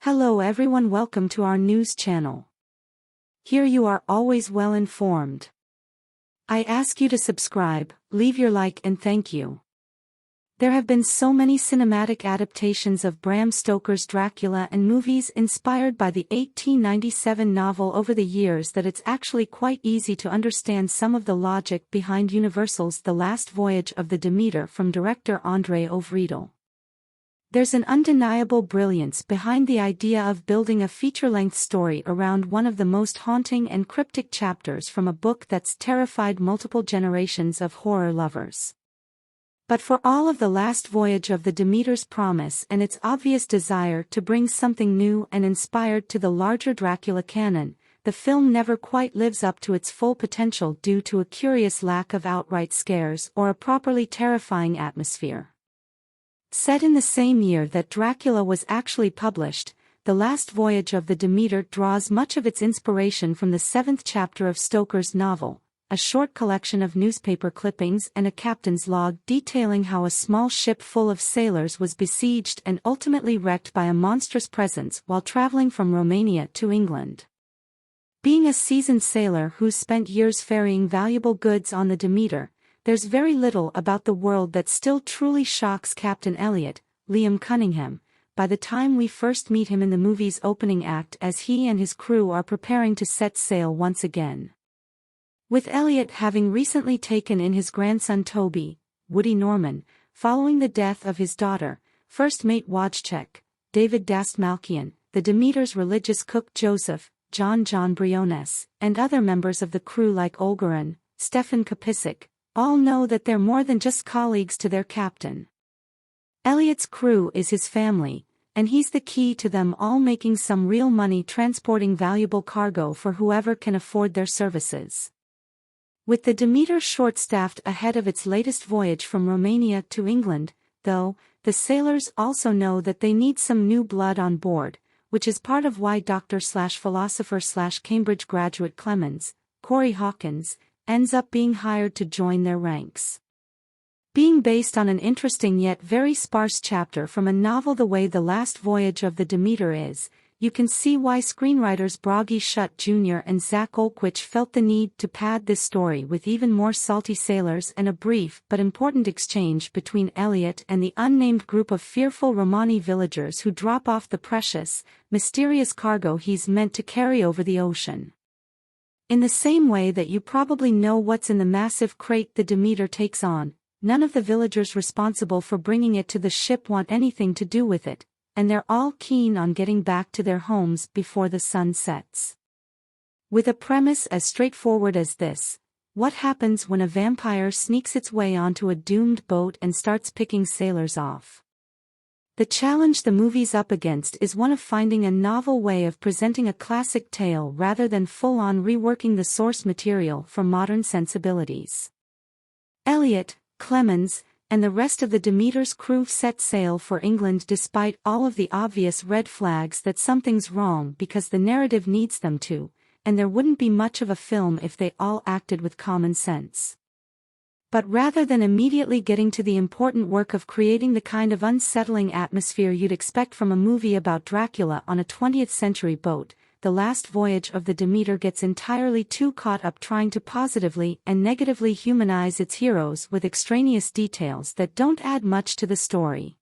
Hello everyone, welcome to our news channel. Here you are always well informed. I ask you to subscribe, leave your like and thank you. There have been so many cinematic adaptations of Bram Stoker's Dracula and movies inspired by the 1897 novel over the years that it's actually quite easy to understand some of the logic behind Universal's The Last Voyage of the Demeter from director André Øvredal. There's an undeniable brilliance behind the idea of building a feature-length story around one of the most haunting and cryptic chapters from a book that's terrified multiple generations of horror lovers. But for all of The Last Voyage of the Demeter's promise and its obvious desire to bring something new and inspired to the larger Dracula canon, the film never quite lives up to its full potential due to a curious lack of outright scares or a properly terrifying atmosphere. Set in the same year that Dracula was actually published, The Last Voyage of the Demeter draws much of its inspiration from the 7th chapter of Stoker's novel, a short collection of newspaper clippings and a captain's log detailing how a small ship full of sailors was besieged and ultimately wrecked by a monstrous presence while traveling from Romania to England. Being a seasoned sailor who's spent years ferrying valuable goods on the Demeter, there's very little about the world that still truly shocks Captain Elliot, Liam Cunningham, by the time we first meet him in the movie's opening act as he and his crew are preparing to set sail once again. With Elliot having recently taken in his grandson Toby, Woody Norman, following the death of his daughter, first mate Wojciech, David Dastmalchian, the Demeter's religious cook Joseph, John Briones, and other members of the crew like Olgaran, Stefan Kapisik, all know that they're more than just colleagues to their captain. Elliot's crew is his family, and he's the key to them all making some real money transporting valuable cargo for whoever can afford their services. With the Demeter short-staffed ahead of its latest voyage from Romania to England, though, the sailors also know that they need some new blood on board, which is part of why Doctor/philosopher/Cambridge graduate Clemens, Corey Hawkins, ends up being hired to join their ranks. Being based on an interesting yet very sparse chapter from a novel the way The Last Voyage of the Demeter is, you can see why screenwriters Bragi Schutt Jr. and Zach Olkwich felt the need to pad this story with even more salty sailors and a brief but important exchange between Elliot and the unnamed group of fearful Romani villagers who drop off the precious, mysterious cargo he's meant to carry over the ocean. In the same way that you probably know what's in the massive crate the Demeter takes on, none of the villagers responsible for bringing it to the ship want anything to do with it, and they're all keen on getting back to their homes before the sun sets. With a premise as straightforward as this, what happens when a vampire sneaks its way onto a doomed boat and starts picking sailors off? The challenge the movie's up against is one of finding a novel way of presenting a classic tale rather than full-on reworking the source material for modern sensibilities. Elliot, Clemens, and the rest of the Demeter's crew set sail for England despite all of the obvious red flags that something's wrong because the narrative needs them to, and there wouldn't be much of a film if they all acted with common sense. But rather than immediately getting to the important work of creating the kind of unsettling atmosphere you'd expect from a movie about Dracula on a 20th century boat, The Last Voyage of the Demeter gets entirely too caught up trying to positively and negatively humanize its heroes with extraneous details that don't add much to the story.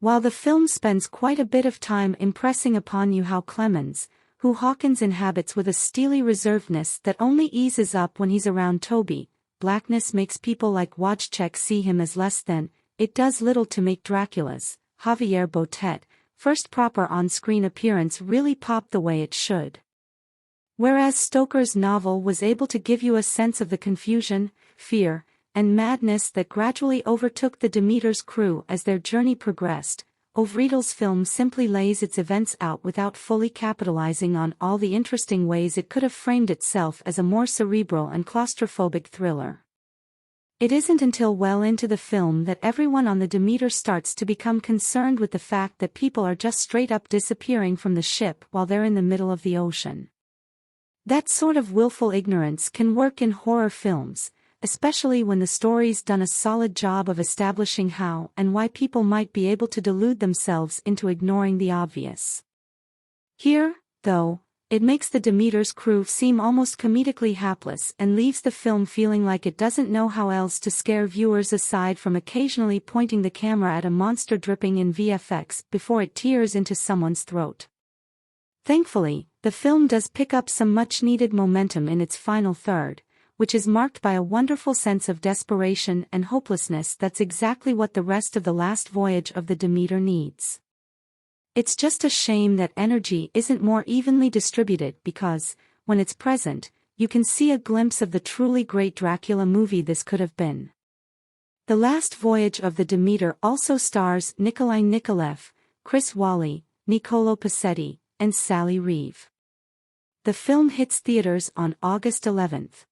While the film spends quite a bit of time impressing upon you how Clemens, who Hawkins inhabits with a steely reservedness that only eases up when he's around Toby, blackness makes people like Wojciech see him as less than, it does little to make Dracula's, Javier Botet, first proper on-screen appearance really pop the way it should. Whereas Stoker's novel was able to give you a sense of the confusion, fear, and madness that gradually overtook the Demeter's crew as their journey progressed, Øvredal's film simply lays its events out without fully capitalizing on all the interesting ways it could have framed itself as a more cerebral and claustrophobic thriller. It isn't until well into the film that everyone on the Demeter starts to become concerned with the fact that people are just straight up disappearing from the ship while they're in the middle of the ocean. That sort of willful ignorance can work in horror films, especially when the story's done a solid job of establishing how and why people might be able to delude themselves into ignoring the obvious. Here, though, it makes the Demeter's crew seem almost comedically hapless and leaves the film feeling like it doesn't know how else to scare viewers aside from occasionally pointing the camera at a monster dripping in VFX before it tears into someone's throat. Thankfully, the film does pick up some much-needed momentum in its final third, which is marked by a wonderful sense of desperation and hopelessness that's exactly what the rest of the last voyage of the Demeter needs. It's just a shame that energy isn't more evenly distributed because, when it's present, you can see a glimpse of the truly great Dracula movie this could have been. The Last Voyage of the Demeter also stars Nikolai Nikolaev, Chris Wally, Niccolo Pacetti, and Sally Reeve. The film hits theaters on August 11th.